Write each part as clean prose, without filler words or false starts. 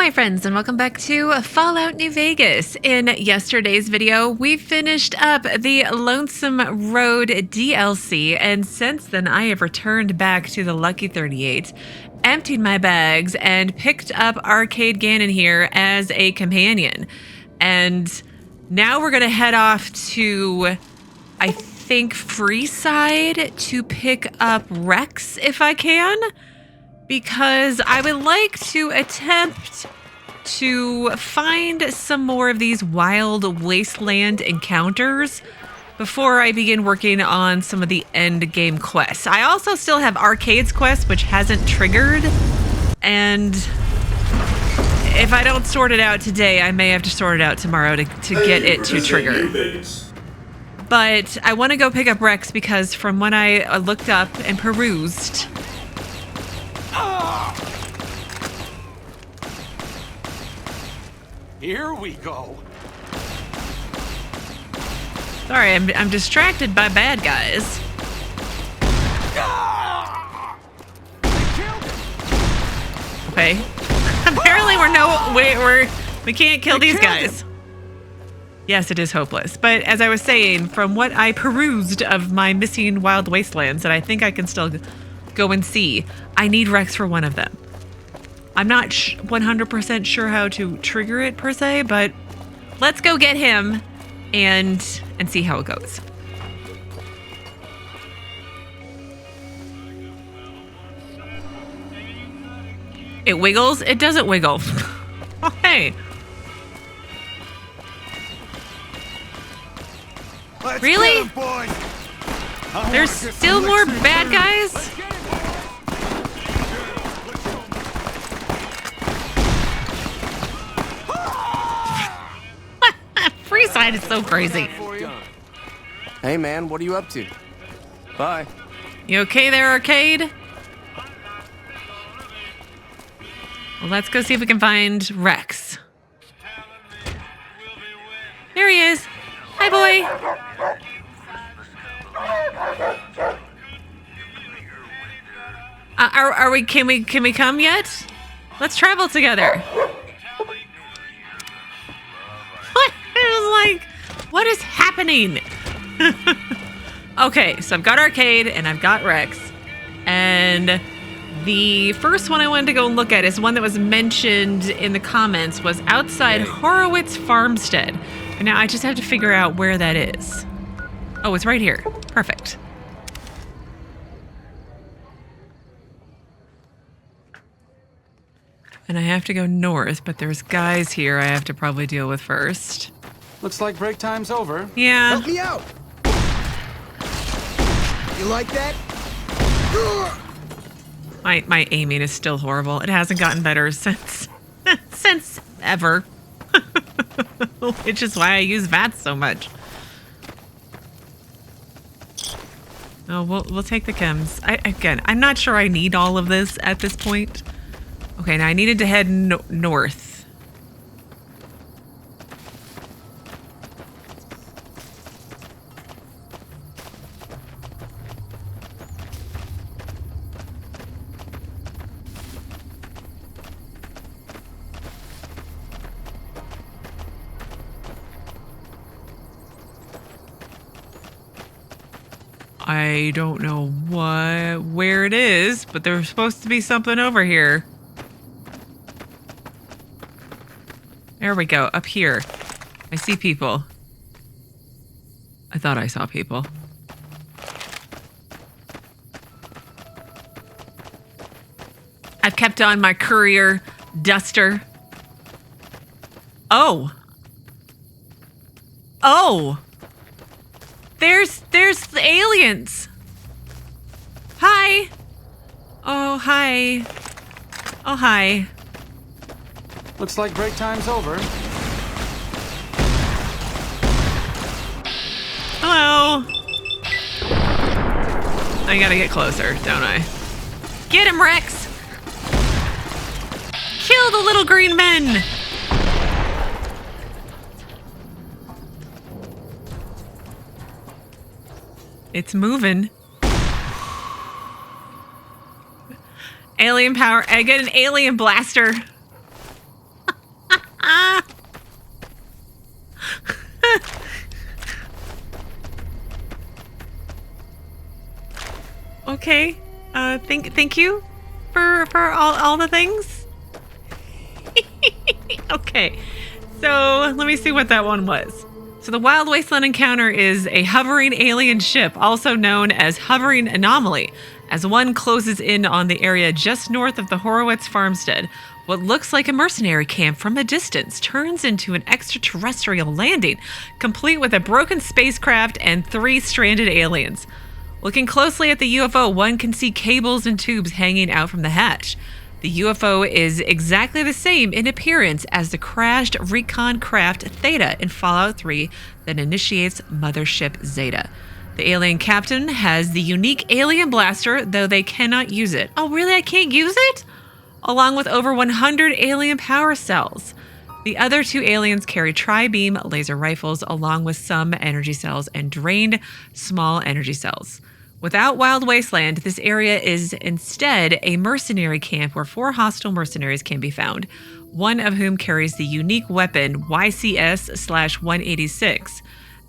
my friends, and welcome back to Fallout New Vegas. In yesterday's video, we finished up the Lonesome Road DLC, and since then I have returned back to the Lucky 38, emptied my bags, and picked up Arcade Gannon here as a companion. And now we're going to head off to, I think, Freeside to pick up Rex if I can. Because I would like to attempt to find some more of these wild wasteland encounters before I begin working on some of the end game quests. I also still have Arcade's quest, which hasn't triggered. And if I don't sort it out today, I may have to sort it out tomorrow to get it to trigger. But I want to go pick up Rex because from when I looked up and perused... Here we go. Sorry, I'm distracted by bad guys. Okay. Apparently we can't kill these guys. Yes, it is hopeless. But as I was saying, from what I perused of my missing wild wastelands, and I think I can still go and see, I need Rex for one of them. I'm not 100% sure how to trigger it per se, but let's go get him and see how it goes. It wiggles? It doesn't wiggle. Hey. Really? There's still more bad guys? Freeside is so crazy. Hey man, what are you up to? Bye. You okay there, Arcade? Well, let's go see if we can find Rex. There he is. Hi, boy. Are we? Can we come yet? Let's travel together. Like, what is happening? Okay, so I've got Arcade and I've got Rex. And the first one I wanted to go and look at is one that was mentioned in the comments, was outside Horowitz Farmstead. And now I just have to figure out where that is. Oh, it's right here. Perfect. And I have to go north, but there's guys here I have to probably deal with first. Looks like break time's over. Yeah. Help me out. You like that? My aiming is still horrible. It hasn't gotten better since ever. Which is why I use VATS so much. Oh, we'll take the chems. Again, I'm not sure I need all of this at this point. Okay, now I needed to head north. I don't know where it is, but there's supposed to be something over here. There we go, up here. I see people. I thought I saw people. I've kept on my Courier duster. Oh. Oh. There's the aliens. Hi. Oh, hi. Oh, hi. Looks like break time's over. Hello. I gotta get closer, don't I? Get him, Rex. Kill the little green men. It's moving. Alien power. I get an alien blaster. Okay. Thank you for all the things. Okay. So let me see what that one was. So the Wild Wasteland encounter is a hovering alien ship, also known as hovering anomaly, as one closes in on the area just north of the Horowitz farmstead. What looks like a mercenary camp from a distance turns into an extraterrestrial landing, complete with a broken spacecraft and 3 stranded aliens. Looking closely at the UFO, one can see cables and tubes hanging out from the hatch. The UFO is exactly the same in appearance as the crashed recon craft Theta in Fallout 3 that initiates Mothership Zeta. The alien captain has the unique alien blaster, though they cannot use it. Oh, really? I can't use it? Along with over 100 alien power cells. The other 2 aliens carry tri-beam laser rifles, along with some energy cells and drained small energy cells. Without Wild Wasteland, this area is instead a mercenary camp where 4 hostile mercenaries can be found, one of whom carries the unique weapon YCS/186.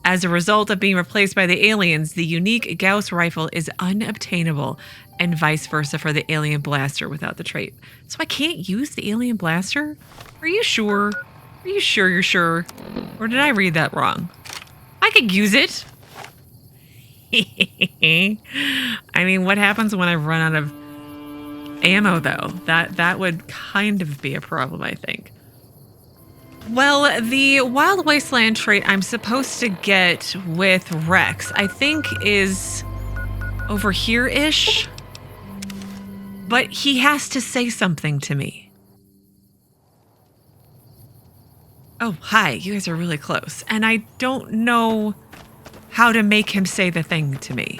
As a result of being replaced by the aliens, the unique Gauss rifle is unobtainable, and vice versa for the alien blaster without the trait. So I can't use the alien blaster? Are you sure? Are you sure you're sure? Or did I read that wrong? I could use it. I mean, what happens when I run out of ammo, though? That would kind of be a problem, I think. Well, the Wild Wasteland trait I'm supposed to get with Rex, I think is over here-ish. But he has to say something to me. Oh, hi, you guys are really close. And I don't know how to make him say the thing to me.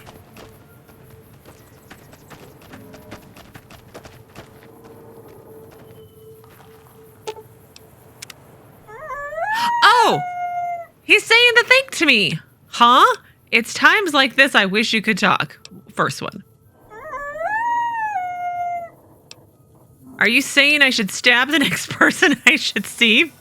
Oh! He's saying the thing to me! Huh? It's times like this I wish you could talk. First one. Are you saying I should stab the next person I should see?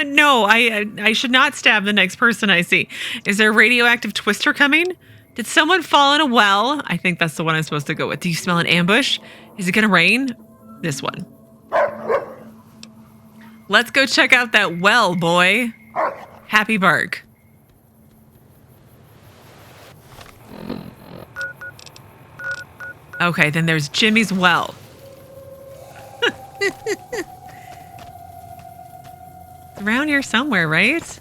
No, I should not stab the next person I see. Is there a radioactive twister coming? Did someone fall in a well? I think that's the one I'm supposed to go with. Do you smell an ambush? Is it gonna rain? This one. Let's go check out that well, boy. Happy bark. Okay, then there's Jimmy's well. Around here somewhere, right?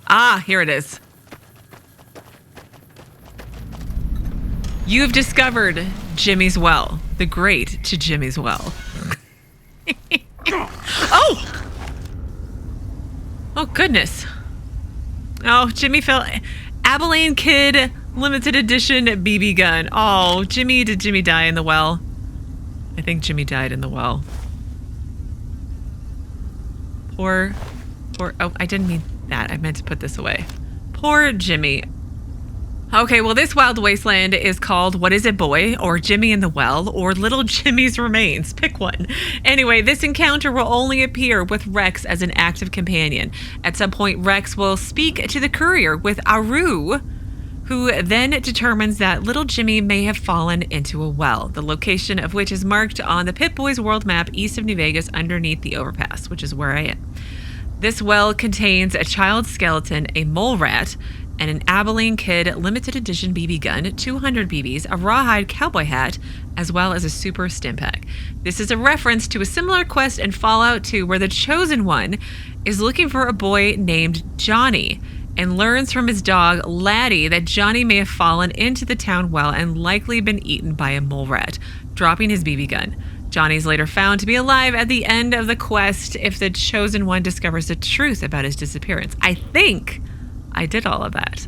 Ah, here it is. You've discovered Jimmy's well. The grate to Jimmy's well. Oh! Oh, goodness. Oh, Jimmy fell. Abilene Kid limited edition BB gun. Oh, Jimmy, did Jimmy die in the well? I think Jimmy died in the well. Poor, oh, I didn't mean that. I meant to put this away. Poor Jimmy. Okay, well, this Wild Wasteland is called What Is It, Boy? Or Jimmy in the Well, or Little Jimmy's Remains. Pick one. Anyway, this encounter will only appear with Rex as an active companion. At some point, Rex will speak to the Courier with Aru, who then determines that little Jimmy may have fallen into a well, the location of which is marked on the Pip-Boys world map east of New Vegas underneath the overpass, which is where I am. This well contains a child skeleton, a mole rat, and an Abilene Kid limited edition BB gun, 200 BBs, a rawhide cowboy hat, as well as a super stim pack. This is a reference to a similar quest in Fallout 2 where the Chosen One is looking for a boy named Johnny and learns from his dog, Laddie, that Johnny may have fallen into the town well and likely been eaten by a mole rat, dropping his BB gun. Johnny's later found to be alive at the end of the quest if the Chosen One discovers the truth about his disappearance. I think I did all of that.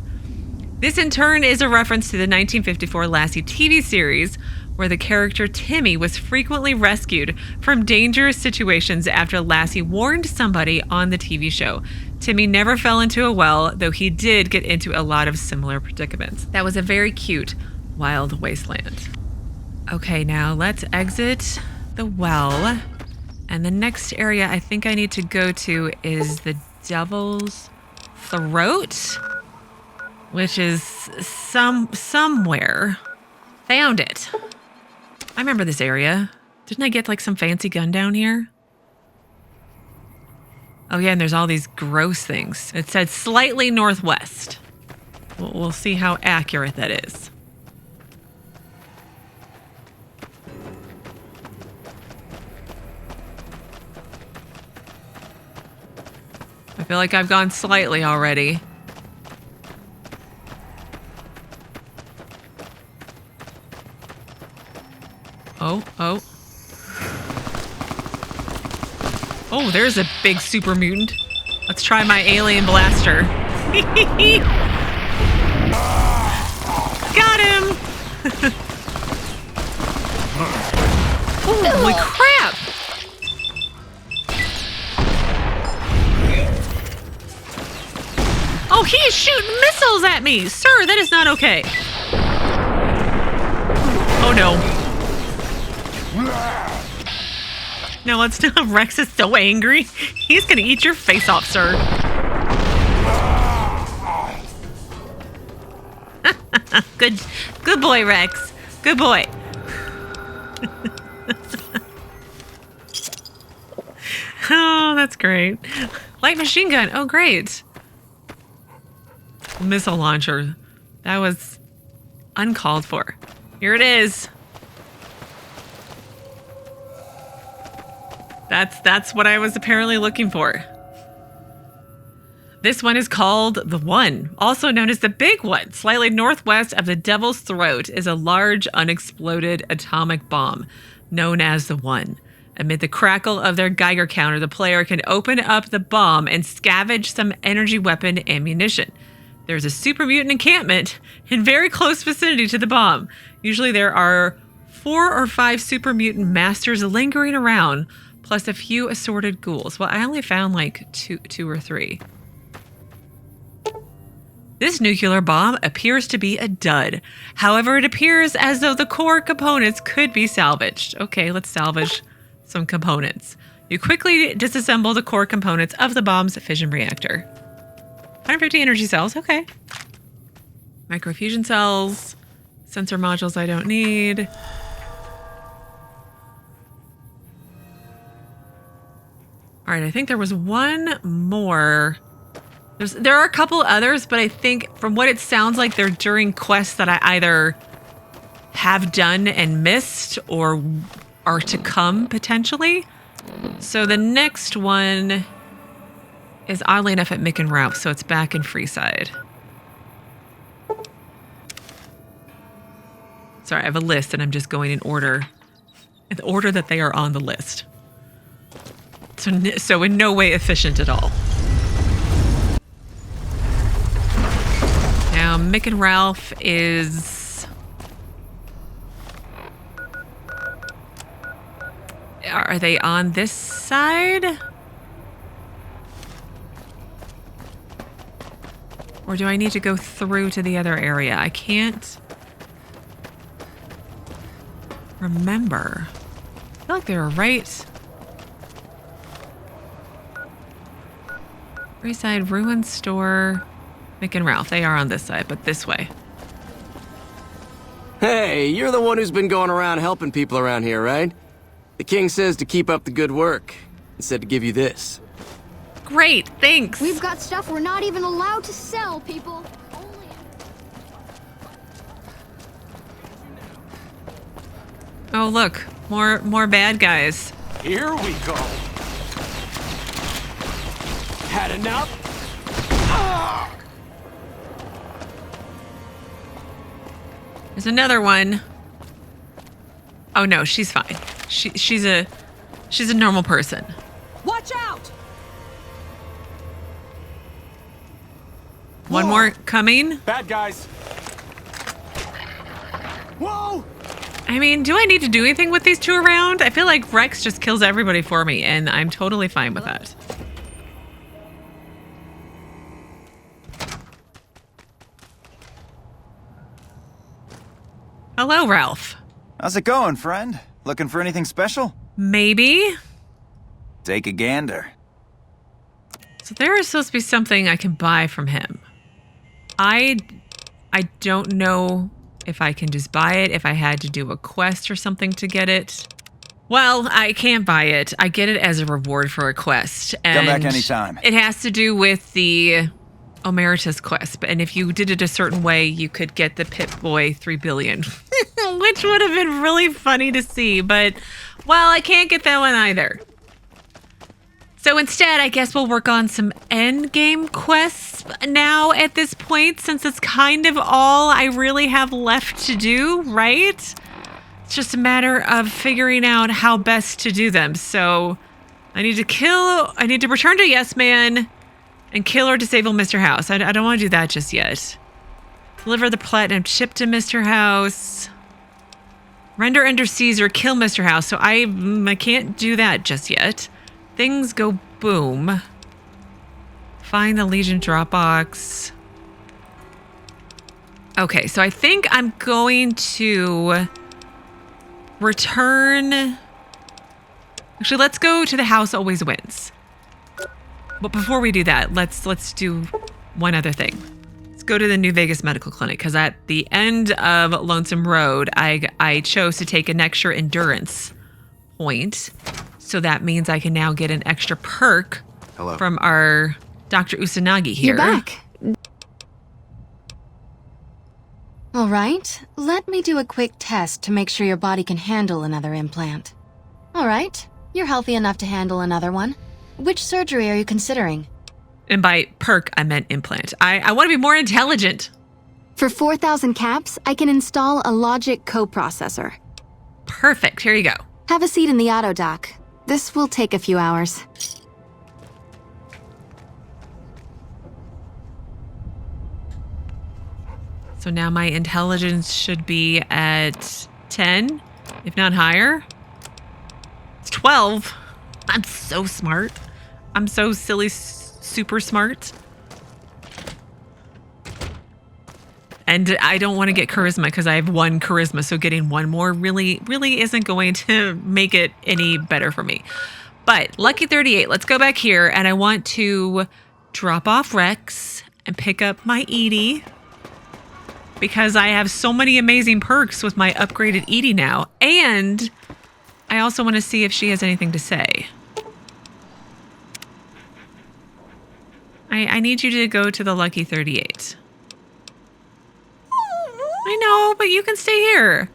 This in turn is a reference to the 1954 Lassie TV series where the character Timmy was frequently rescued from dangerous situations after Lassie warned somebody on the TV show. Timmy never fell into a well, though he did get into a lot of similar predicaments. That was a very cute Wild Wasteland. Okay, now let's exit the well And the next area I think I need to go to is the Devil's Throat, which is somewhere. Found it. I remember this area. Didn't I get like some fancy gun down here? Oh yeah, and there's all these gross things. It said slightly northwest. We'll see how accurate that is. I feel like I've gone slightly already. Oh. Oh, there's a big super mutant. Let's try my alien blaster. Got him! Holy crap! Oh, he is shooting missiles at me! Sir, that is not okay. Oh no. No, let's not. Rex is so angry. He's gonna eat your face off, sir. Good boy, Rex. Good boy. Oh, that's great. Light machine gun. Oh, great. Missile launcher. That was uncalled for. Here it is. That's what I was apparently looking for. This one is called the One, also known as the Big One. Slightly northwest of the Devil's Throat is a large unexploded atomic bomb known as the One. Amid the crackle of their Geiger counter, the player can open up the bomb and scavenge some energy weapon ammunition. There's a super mutant encampment in very close vicinity to the bomb. Usually there are 4 or 5 super mutant masters lingering around, plus a few assorted ghouls. Well, I only found like two or 3. This nuclear bomb appears to be a dud. However, it appears as though the core components could be salvaged. Okay, let's salvage some components. You quickly disassemble the core components of the bomb's fission reactor. 150 energy cells, okay. Microfusion cells, sensor modules I don't need. All right, I think there was one more. There are a couple others, but I think from what it sounds like, they're during quests that I either have done and missed or are to come potentially. So the next one is oddly enough at Mick and Ralph, so it's back in Freeside. Sorry, I have a list and I'm just going in order. In the order that they are on the list. So in no way efficient at all. Now, Mick and Ralph is... Are they on this side? Or do I need to go through to the other area? I can't remember. I feel like they were right. Freeside, Ruin Store, Mick and Ralph. They are on this side, but this way. Hey, you're the one who's been going around helping people around here, right? The king says to keep up the good work, and said to give you this. Great, thanks. We've got stuff we're not even allowed to sell, people. Oh, look, more bad guys. Here we go. Had enough? There's another one. Oh no, she's fine. She's a normal person. Watch out! One more coming. Bad guys. Whoa! I mean, do I need to do anything with these two around? I feel like Rex just kills everybody for me, and I'm totally fine with that. Hello, Ralph. How's it going, friend? Looking for anything special? Maybe. Take a gander. So there is supposed to be something I can buy from him. I don't know if I can just buy it, if I had to do a quest or something to get it. Well, I can't buy it. I get it as a reward for a quest. And Come back anytime. It has to do with the Omertas quest. And if you did it a certain way, you could get the Pip-Boy 3 billion. Which would have been really funny to see. But, well, I can't get that one either. So instead, I guess we'll work on some endgame quests now at this point, since it's kind of all I really have left to do, right? It's just a matter of figuring out how best to do them. So I need to return to Yes Man and kill or disable Mr. House. I don't want to do that just yet. Deliver the platinum chip to Mr. House. Render under Caesar, kill Mr. House. So I can't do that just yet. Things go boom. Find the Legion Dropbox. Okay, so I think I'm going to return. Actually, let's go to the House Always Wins. But before we do that, let's do one other thing. Let's go to the New Vegas Medical Clinic, because at the end of Lonesome Road, I chose to take an extra endurance point. So that means I can now get an extra perk from our Dr. Usanagi here. You're back. All right, let me do a quick test to make sure your body can handle another implant. All right, you're healthy enough to handle another one. Which surgery are you considering? And by perk, I meant implant. I want to be more intelligent. For 4,000 caps, I can install a logic coprocessor. Perfect, here you go. Have a seat in the auto dock. This will take a few hours. So now my intelligence should be at 10, if not higher. It's 12. I'm so smart. I'm so silly, super smart. And I don't want to get charisma because I have 1 charisma, so getting 1 more really isn't going to make it any better for me. But Lucky 38, let's go back here, and I want to drop off Rex and pick up my Edie, because I have so many amazing perks with my upgraded Edie now, and I also want to see if she has anything to say. I need you to go to the Lucky 38. I know, but you can stay here.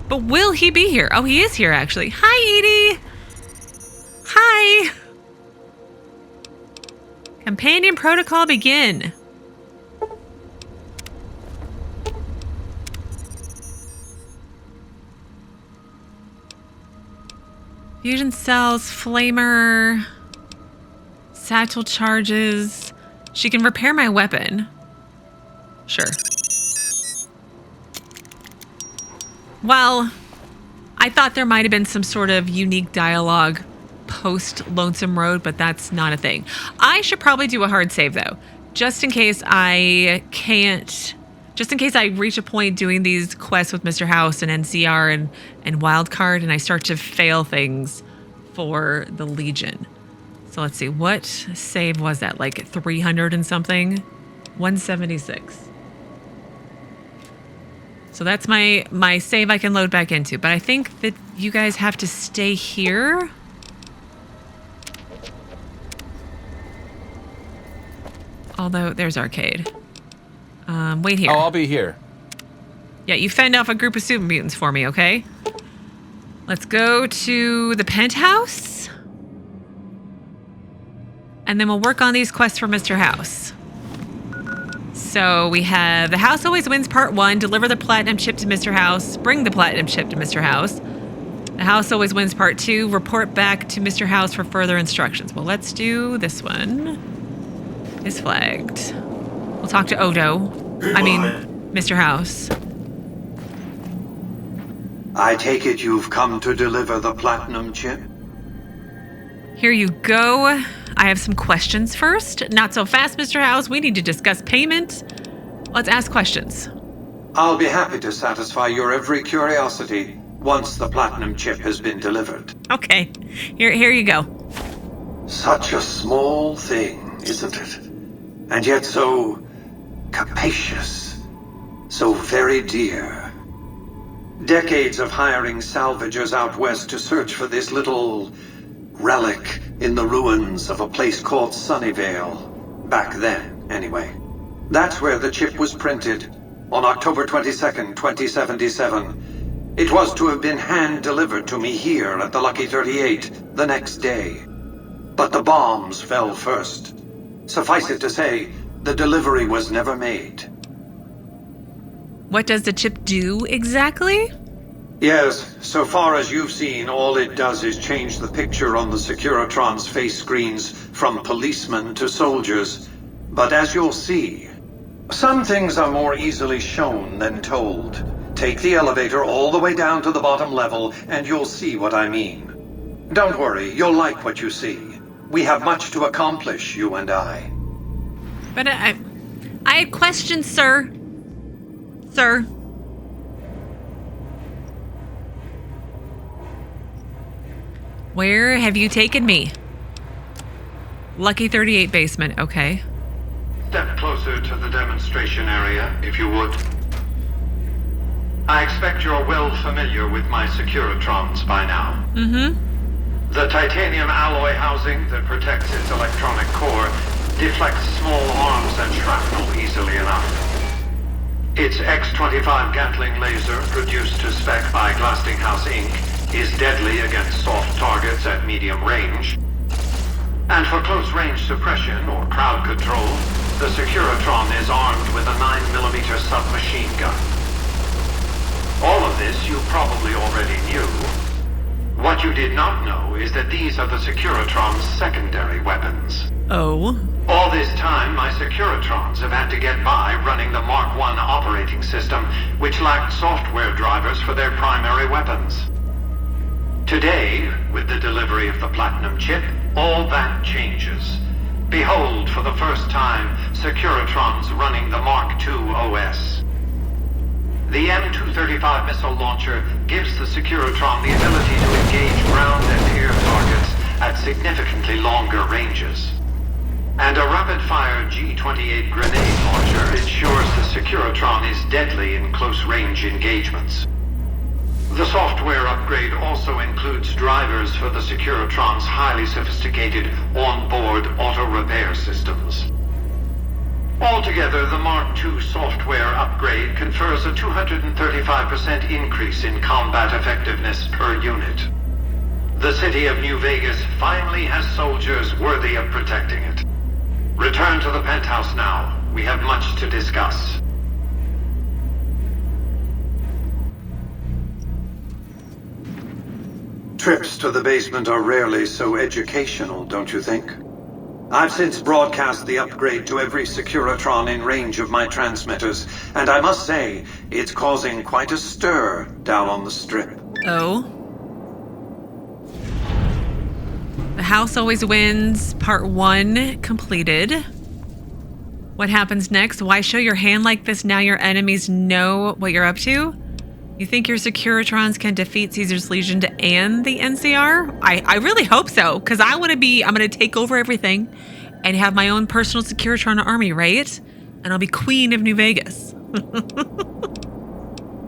But will he be here? Oh, he is here, actually. Hi, Edie. Hi. Companion protocol begin. Fusion cells, flamer, satchel charges. She can repair my weapon. Sure. Well, I thought there might have been some sort of unique dialogue post Lonesome Road, but that's not a thing. I should probably do a hard save though, just in case I can't, just in case I reach a point doing these quests with Mr. House and NCR and Wildcard and I start to fail things for the Legion. So let's see, what save was that? Like 300 and something? 176. So that's my save I can load back into. But I think that you guys have to stay here. Although, there's Arcade. Wait here. Oh, I'll be here. Yeah, you fend off a group of super mutants for me, okay? Let's go to the penthouse. And then we'll work on these quests for Mr. House. So we have The House Always Wins Part 1, deliver the platinum chip to Mr. House, bring the platinum chip to Mr. House. The House Always Wins Part 2, report back to Mr. House for further instructions. Well, let's do this one. Is flagged. We'll talk to Odo. Mr. House. I take it you've come to deliver the platinum chip? Here you go. I have some questions first. Not so fast, Mr. House. We need to discuss payment. Let's ask questions. I'll be happy to satisfy your every curiosity. once the platinum chip has been delivered. Okay, here you go. Such a small thing, isn't it? And yet so capacious, so very dear. Decades of hiring salvagers out west to search for this little relic in the ruins of a place called Sunnyvale. Back then, anyway. That's where the chip was printed, on October 22nd, 2077. It was to have been hand-delivered to me here at the Lucky 38 the next day. But the bombs fell first. Suffice it to say, the delivery was never made. What does the chip do exactly? Yes, so far as you've seen, all it does is change the picture on the Securitron's face screens from policemen to soldiers. But as you'll see, some things are more easily shown than told. Take the elevator all the way down to the bottom level, and you'll see what I mean. Don't worry, you'll like what you see. We have much to accomplish, you and I. But I had questions, sir. Sir. Where have you taken me? Lucky 38 basement, okay. Step closer to the demonstration area, if you would. I expect you're well familiar with my Securitrons by now. Mm-hmm. The titanium alloy housing that protects its electronic core deflects small arms and shrapnel easily enough. Its X-25 Gatling laser, produced to spec by Glastinghouse Inc., is deadly against soft targets at medium range. And for close-range suppression or crowd control, the Securitron is armed with a 9mm submachine gun. All of this you probably already knew. What you did not know is that these are the Securitron's secondary weapons. Oh. All this time, my Securitrons have had to get by running the Mark I operating system, which lacked software drivers for their primary weapons. Today, with the delivery of the Platinum chip, all that changes. Behold, for the first time, Securitrons running the Mark II OS. The M235 missile launcher gives the Securitron the ability to engage ground and air targets at significantly longer ranges. And a rapid-fire G-28 grenade launcher ensures the Securitron is deadly in close-range engagements. The software upgrade also includes drivers for the Securitron's highly sophisticated on-board auto-repair systems. Altogether, the Mark II software upgrade confers a 235% increase in combat effectiveness per unit. The city of New Vegas finally has soldiers worthy of protecting it. Return to the penthouse now. We have much to discuss. Trips to the basement are rarely so educational, don't you think? I've since broadcast the upgrade to every Securitron in range of my transmitters, and I must say, it's causing quite a stir down on the strip. Oh. The house always wins. Part 1 completed. What happens next? Why show your hand like this now your enemies know what you're up to? You think your Securitrons can defeat Caesar's Legion and the NCR? I really hope so, because I'm going to take over everything and have my own personal Securitron army, right? And I'll be queen of New Vegas.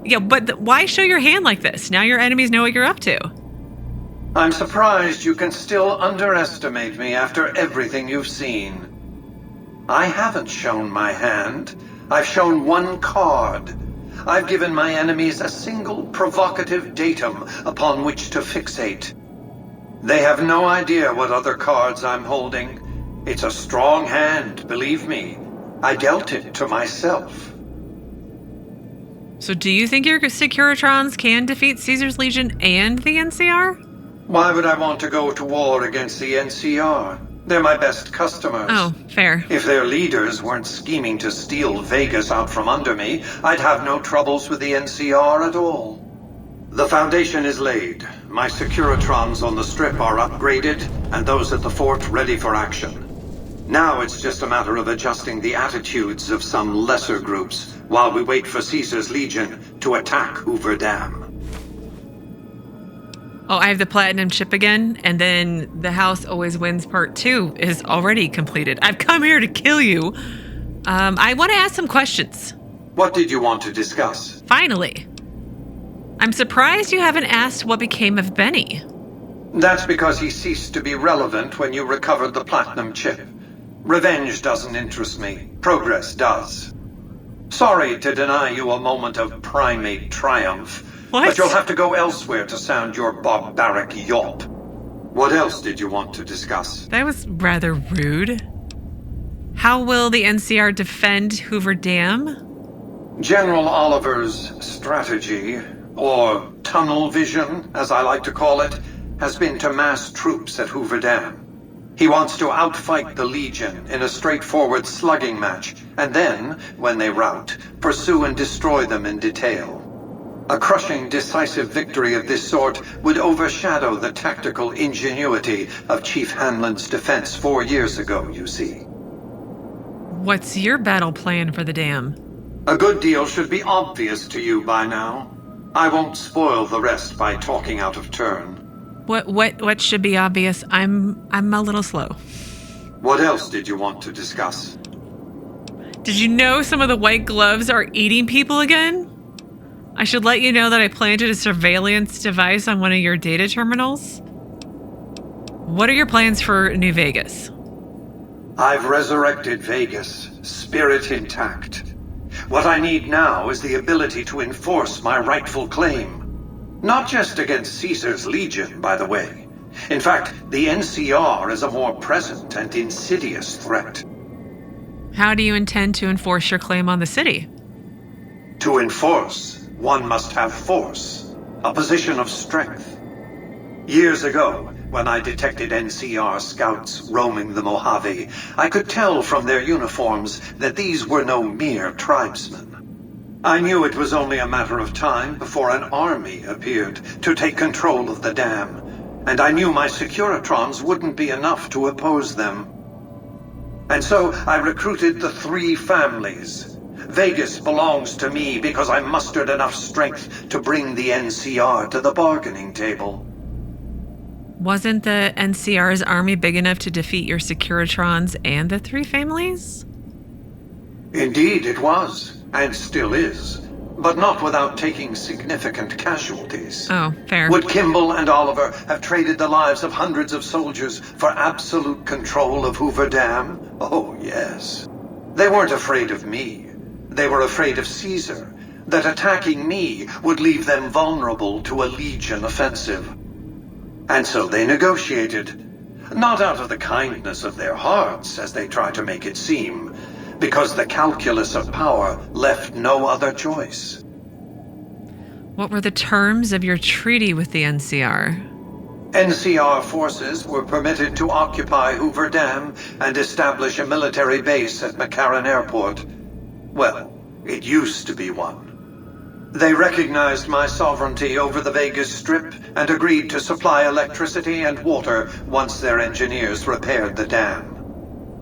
Yeah, but why show your hand like this? Now your enemies know what you're up to. I'm surprised you can still underestimate me after everything you've seen. I haven't shown my hand. I've shown one card. I've given my enemies a single provocative datum upon which to fixate. They have no idea what other cards I'm holding. It's a strong hand, believe me. I dealt it to myself. So do you think your Securitrons can defeat Caesar's Legion and the NCR? Why would I want to go to war against the NCR? They're my best customers. Oh, fair. If their leaders weren't scheming to steal Vegas out from under me, I'd have no troubles with the NCR at all. The foundation is laid. My Securitrons on the strip are upgraded, and those at the fort ready for action. Now it's just a matter of adjusting the attitudes of some lesser groups while we wait for Caesar's Legion to attack Hoover Dam. Oh, I have the platinum chip again, and then the House Always Wins Part 2 is already completed. I've come here to kill you. I want to ask some questions. What did you want to discuss? Finally. I'm surprised you haven't asked what became of Benny. That's because he ceased to be relevant when you recovered the platinum chip. Revenge doesn't interest me. Progress does. Sorry to deny you a moment of primate triumph. What? But you'll have to go elsewhere to sound your barbaric yawp. What else did you want to discuss? That was rather rude. How will the NCR defend Hoover Dam? General Oliver's strategy, or tunnel vision, as I like to call it, has been to mass troops at Hoover Dam. He wants to outfight the Legion in a straightforward slugging match, and then, when they rout, pursue and destroy them in detail. A crushing, decisive victory of this sort would overshadow the tactical ingenuity of Chief Hanlon's defense 4 years ago, you see. What's your battle plan for the dam? A good deal should be obvious to you by now. I won't spoil the rest by talking out of turn. What should be obvious? I'm a little slow. What else did you want to discuss? Did you know some of the white gloves are eating people again? I should let you know that I planted a surveillance device on one of your data terminals. What are your plans for New Vegas? I've resurrected Vegas, spirit intact. What I need now is the ability to enforce my rightful claim. Not just against Caesar's Legion, by the way. In fact, the NCR is a more present and insidious threat. How do you intend to enforce your claim on the city? To enforce, one must have force, a position of strength. Years ago, when I detected NCR scouts roaming the Mojave, I could tell from their uniforms that these were no mere tribesmen. I knew it was only a matter of time before an army appeared to take control of the dam, and I knew my Securitrons wouldn't be enough to oppose them. And so I recruited the 3 families. Vegas belongs to me because I mustered enough strength to bring the NCR to the bargaining table. Wasn't the NCR's army big enough to defeat your Securitrons and the 3 families? Indeed it was, and still is, but not without taking significant casualties. Oh, fair. Would Kimball and Oliver have traded the lives of hundreds of soldiers for absolute control of Hoover Dam? Oh, yes. They weren't afraid of me. They were afraid of Caesar, that attacking me would leave them vulnerable to a Legion offensive. And so they negotiated, not out of the kindness of their hearts, as they try to make it seem, because the calculus of power left no other choice. What were the terms of your treaty with the NCR? NCR forces were permitted to occupy Hoover Dam and establish a military base at McCarran Airport. Well, it used to be one. They recognized my sovereignty over the Vegas Strip and agreed to supply electricity and water once their engineers repaired the dam.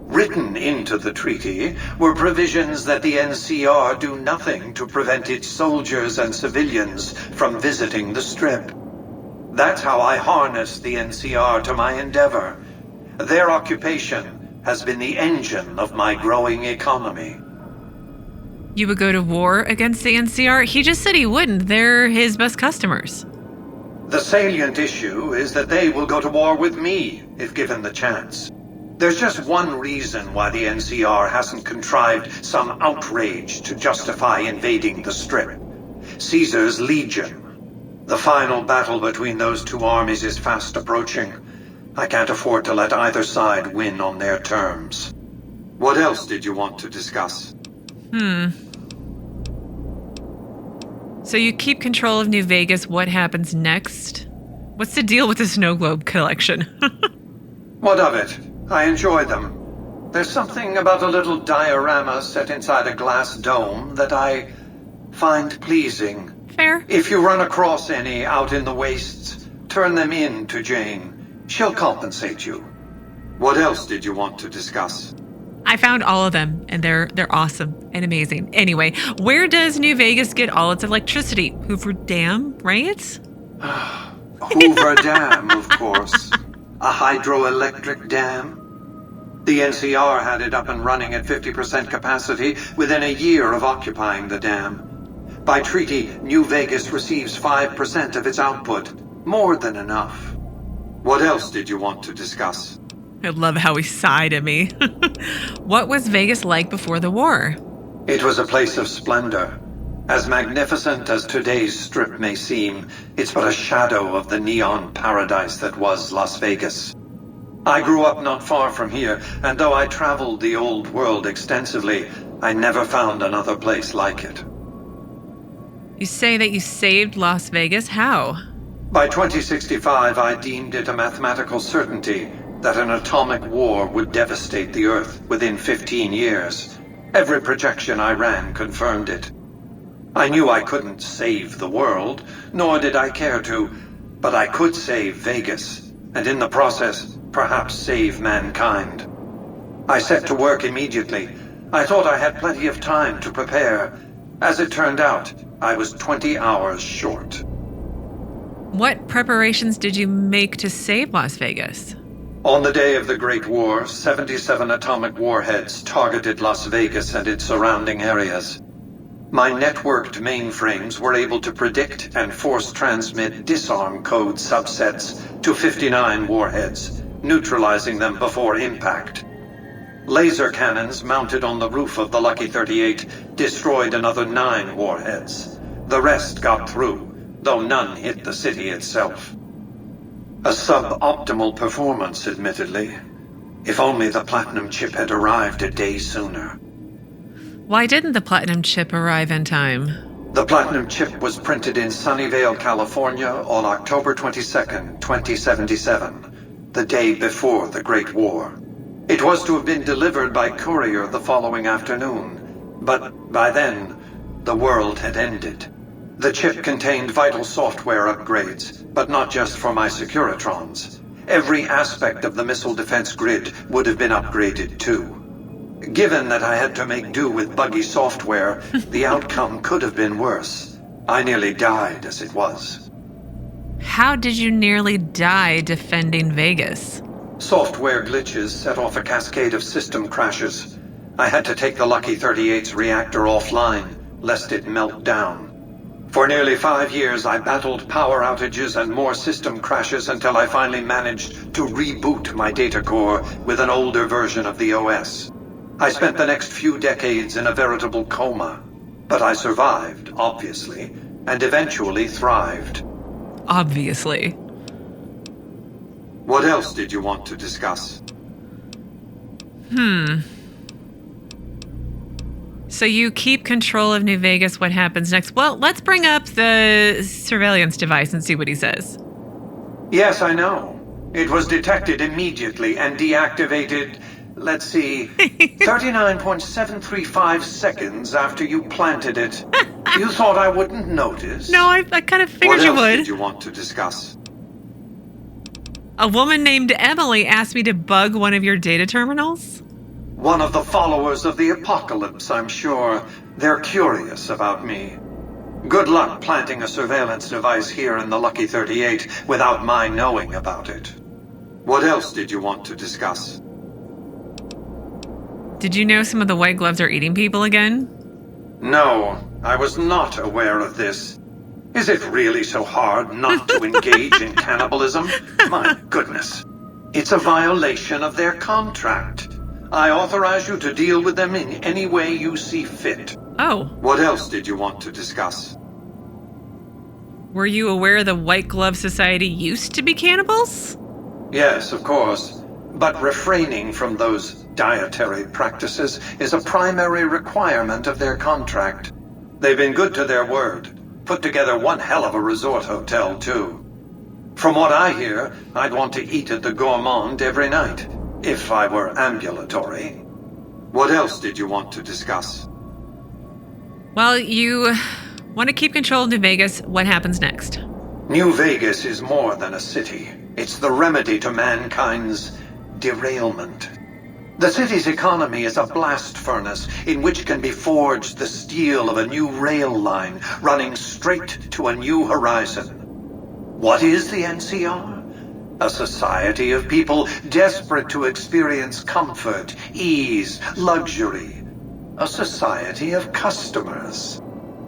Written into the treaty were provisions that the NCR do nothing to prevent its soldiers and civilians from visiting the Strip. That's how I harness the NCR to my endeavor. Their occupation has been the engine of my growing economy. You would go to war against the NCR? He just said he wouldn't. They're his best customers. The salient issue is that they will go to war with me if given the chance. There's just one reason why the NCR hasn't contrived some outrage to justify invading the Strip. Caesar's Legion. The final battle between those 2 armies is fast approaching. I can't afford to let either side win on their terms. What else did you want to discuss? So you keep control of New Vegas. What happens next? What's the deal with the snow globe collection? What of it? I enjoy them. There's something about a little diorama set inside a glass dome that I find pleasing. Fair. If you run across any out in the wastes, turn them in to Jane. She'll compensate you. What else did you want to discuss? I found all of them, and they're awesome and amazing. Anyway, where does New Vegas get all its electricity? Hoover Dam, right? Hoover Dam, of course. A hydroelectric dam. The NCR had it up and running at 50% capacity within a year of occupying the dam. By treaty, New Vegas receives 5% of its output. More than enough. What else did you want to discuss? I love how he sighed at me. What was Vegas like before the war? It was a place of splendor. As magnificent as today's strip may seem, it's but a shadow of the neon paradise that was Las Vegas. I grew up not far from here, and though I traveled the old world extensively, I never found another place like it. You say that you saved Las Vegas? How? By 2065, I deemed it a mathematical certainty that an atomic war would devastate the Earth within 15 years. Every projection I ran confirmed it. I knew I couldn't save the world, nor did I care to, but I could save Vegas, and in the process, perhaps save mankind. I set to work immediately. I thought I had plenty of time to prepare. As it turned out, I was 20 hours short. What preparations did you make to save Las Vegas? On the day of the Great War, 77 atomic warheads targeted Las Vegas and its surrounding areas. My networked mainframes were able to predict and force transmit disarm code subsets to 59 warheads, neutralizing them before impact. Laser cannons mounted on the roof of the Lucky 38 destroyed another 9 warheads. The rest got through, though none hit the city itself. A suboptimal performance, admittedly. If only the platinum chip had arrived a day sooner. Why didn't the platinum chip arrive in time? The platinum chip was printed in Sunnyvale, California on October 22nd, 2077, the day before the Great War. It was to have been delivered by Courier the following afternoon, but by then, the world had ended. The chip contained vital software upgrades, but not just for my Securitrons. Every aspect of the missile defense grid would have been upgraded too. Given that I had to make do with buggy software, the outcome could have been worse. I nearly died as it was. How did you nearly die defending Vegas? Software glitches set off a cascade of system crashes. I had to take the Lucky 38's reactor offline, lest it melt down. For nearly 5 years, I battled power outages and more system crashes until I finally managed to reboot my data core with an older version of the OS. I spent the next few decades in a veritable coma, but I survived, obviously, and eventually thrived. Obviously. What else did you want to discuss? So you keep control of New Vegas. What happens next? Well, let's bring up the surveillance device and see what he says. Yes, I know. It was detected immediately and deactivated, let's see, 39.735 seconds after you planted it. You thought I wouldn't notice? No, I kind of figured you would. What else did you want to discuss? A woman named Emily asked me to bug one of your data terminals. One of the followers of the apocalypse, I'm sure. They're curious about me. Good luck planting a surveillance device here in the Lucky 38 without my knowing about it. What else did you want to discuss? Did you know some of the white gloves are eating people again? No, I was not aware of this. Is it really so hard not to engage in cannibalism? My goodness. It's a violation of their contract. I authorize you to deal with them in any way you see fit. Oh. What else did you want to discuss? Were you aware the White Glove Society used to be cannibals? Yes, of course. But refraining from those dietary practices is a primary requirement of their contract. They've been good to their word. Put together one hell of a resort hotel, too. From what I hear, I'd want to eat at the Gourmand every night, if I were ambulatory. What else did you want to discuss? Well, you want to keep control of New Vegas. What happens next? New Vegas is more than a city. It's the remedy to mankind's derailment. The city's economy is a blast furnace in which can be forged the steel of a new rail line running straight to a new horizon. What is the NCR? A society of people desperate to experience comfort, ease, luxury. A society of customers.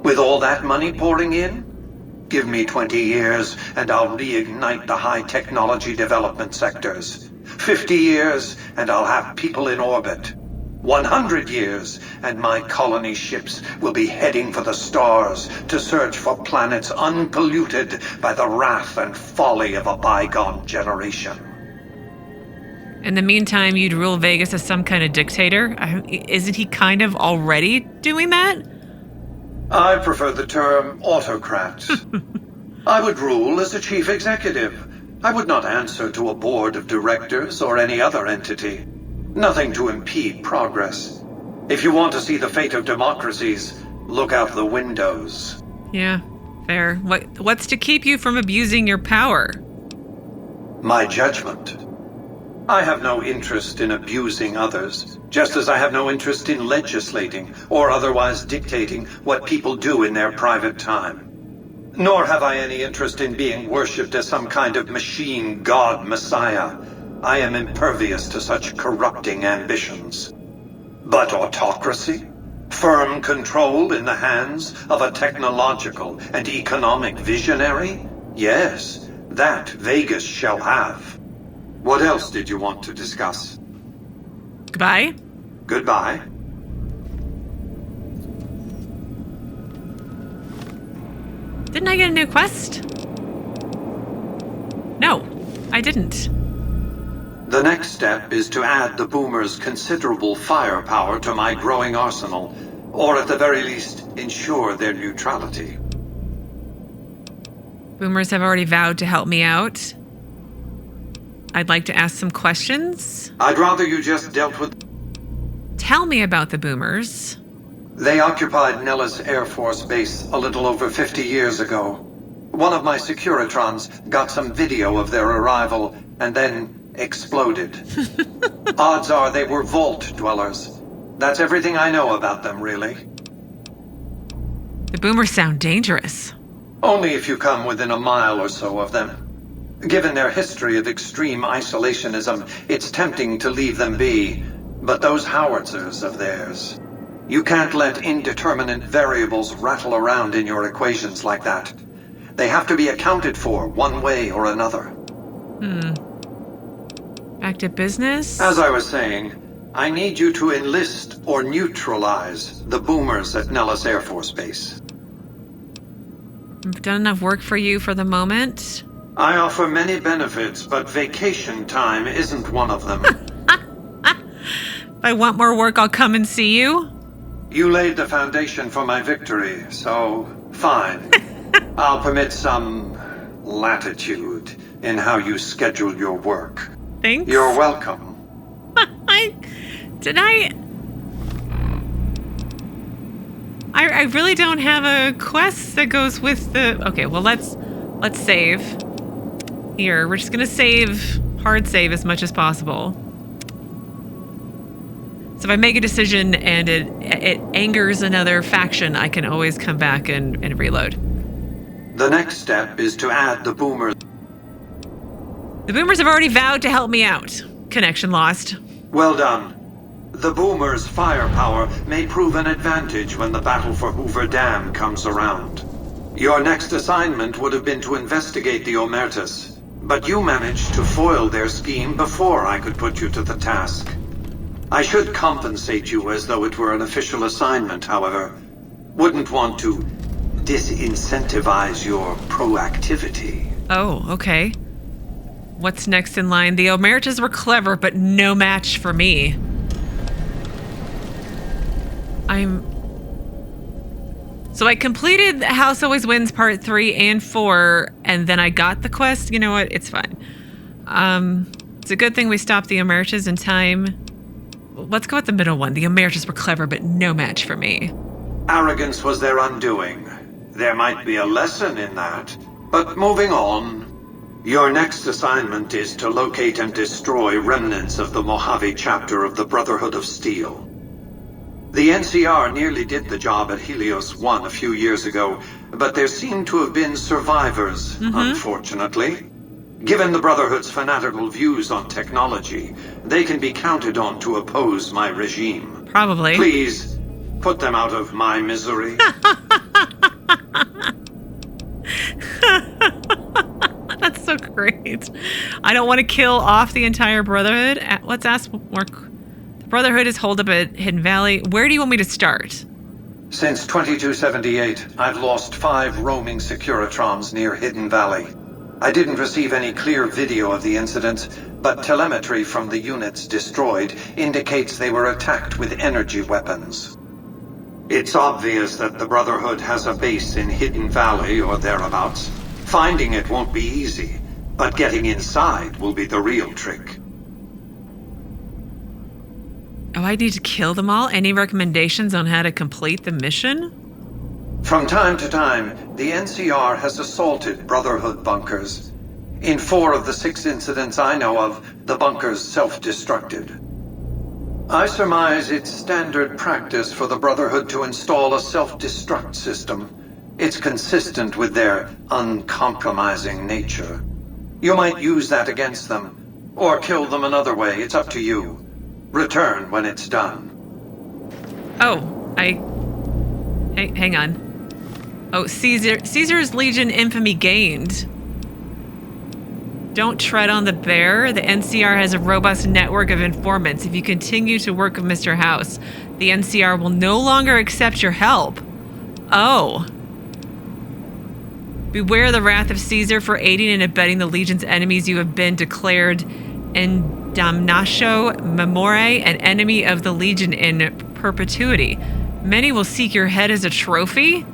With all that money pouring in? Give me 20 years and I'll reignite the high technology development sectors. 50 years and I'll have people in orbit. 100 years and my colony ships will be heading for the stars to search for planets unpolluted by the wrath and folly of a bygone generation. In the meantime, you'd rule Vegas as some kind of dictator? Isn't he kind of already doing that? I prefer the term autocrat. I would rule as a chief executive. I would not answer to a board of directors or any other entity. Nothing to impede progress. If you want to see the fate of democracies, look out the windows. Yeah, fair. What's to keep you from abusing your power? My judgment. I have no interest in abusing others, just as I have no interest in legislating or otherwise dictating what people do in their private time. Nor have I any interest in being worshipped as some kind of machine god messiah. I am impervious to such corrupting ambitions. But autocracy? Firm control in the hands of a technological and economic visionary? Yes, that Vegas shall have. What else did you want to discuss? Goodbye? Goodbye. Didn't I get a new quest? No, I didn't. The next step is to add the Boomers' considerable firepower to my growing arsenal, or at the very least, ensure their neutrality. Boomers have already vowed to help me out. I'd like to ask some questions. I'd rather you just dealt with... Tell me about the Boomers. They occupied Nellis Air Force Base a little over 50 years ago. One of my Securitrons got some video of their arrival and then exploded. Odds are they were vault dwellers. That's everything I know about them, really. The Boomers sound dangerous. Only if you come within a mile or so of them. Given their history of extreme isolationism, it's tempting to leave them be. But those howitzers of theirs... You can't let indeterminate variables rattle around in your equations like that. They have to be accounted for one way or another. Back to business? As I was saying, I need you to enlist or neutralize the Boomers at Nellis Air Force Base. I've done enough work for you for the moment. I offer many benefits, but vacation time isn't one of them. If I want more work, I'll come and see you. You laid the foundation for my victory, so fine. I'll permit some latitude in how you schedule your work. Thanks. You're welcome. I really don't have a quest that goes with the... Okay, well, let's save. Here, we're just gonna save, hard save as much as possible. So if I make a decision and it angers another faction, I can always come back and reload. The next step is to add the Boomers. The Boomers have already vowed to help me out. Connection lost. Well done. The Boomers' firepower may prove an advantage when the battle for Hoover Dam comes around. Your next assignment would have been to investigate the Omertas, but you managed to foil their scheme before I could put you to the task. I should compensate you as though it were an official assignment, however. Wouldn't want to disincentivize your proactivity. Oh, okay. What's next in line? The Omertas were clever, but no match for me. So I completed House Always Wins Part 3 and 4, and then I got the quest. You know what? It's fine. It's a good thing we stopped the Omertas in time. Let's go with the middle one. The Omertas were clever, but no match for me. Arrogance was their undoing. There might be a lesson in that. But moving on, your next assignment is to locate and destroy remnants of the Mojave chapter of the Brotherhood of Steel. The NCR nearly did the job at Helios 1 a few years ago, but there seem to have been survivors, unfortunately. Given the Brotherhood's fanatical views on technology, they can be counted on to oppose my regime. Probably. Please, put them out of my misery. That's so great. I don't want to kill off the entire Brotherhood. Let's ask more. The Brotherhood is holed up at Hidden Valley. Where do you want me to start? Since 2278, I've lost 5 roaming Securitrons near Hidden Valley. I didn't receive any clear video of the incident, but telemetry from the units destroyed indicates they were attacked with energy weapons. It's obvious that the Brotherhood has a base in Hidden Valley or thereabouts. Finding it won't be easy, but getting inside will be the real trick. Oh, I need to kill them all? Any recommendations on how to complete the mission? From time to time, the NCR has assaulted Brotherhood bunkers. In 4 of the 6 incidents I know of, the bunkers self-destructed. I surmise it's standard practice for the Brotherhood to install a self-destruct system. It's consistent with their uncompromising nature. You might use that against them, or kill them another way. It's up to you. Return when it's done. Oh, hang on. Oh, Caesar's Legion infamy gained. Don't tread on the bear. The NCR has a robust network of informants. If you continue to work with Mr. House, the NCR will no longer accept your help. Oh. Beware the wrath of Caesar for aiding and abetting the Legion's enemies. You have been declared damnatio memoriae, an enemy of the Legion in perpetuity. Many will seek your head as a trophy.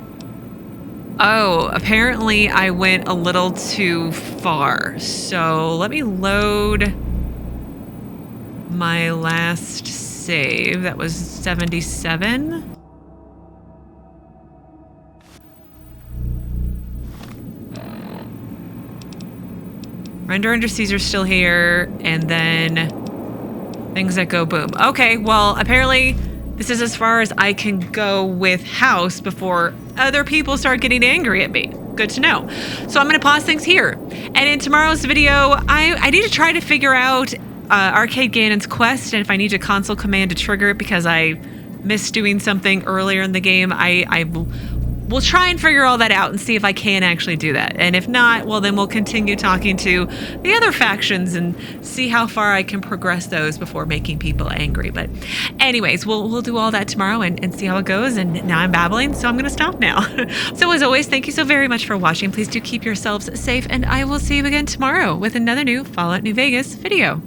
Oh, apparently I went a little too far. So let me load my last save. That was 77. Render under Caesar's still here, and then things that go boom. Okay, well, apparently this is as far as I can go with House before other people start getting angry at me. Good to know. So I'm going to pause things here. And in tomorrow's video, I need to try to figure out Arcade Gannon's quest, and if I need a console command to trigger it because I missed doing something earlier in the game, we'll try and figure all that out and see if I can actually do that. And if not, well, then we'll continue talking to the other factions and see how far I can progress those before making people angry. But anyways, we'll do all that tomorrow and see how it goes. And now I'm babbling, so I'm going to stop now. So as always, thank you so very much for watching. Please do keep yourselves safe, and I will see you again tomorrow with another new Fallout New Vegas video.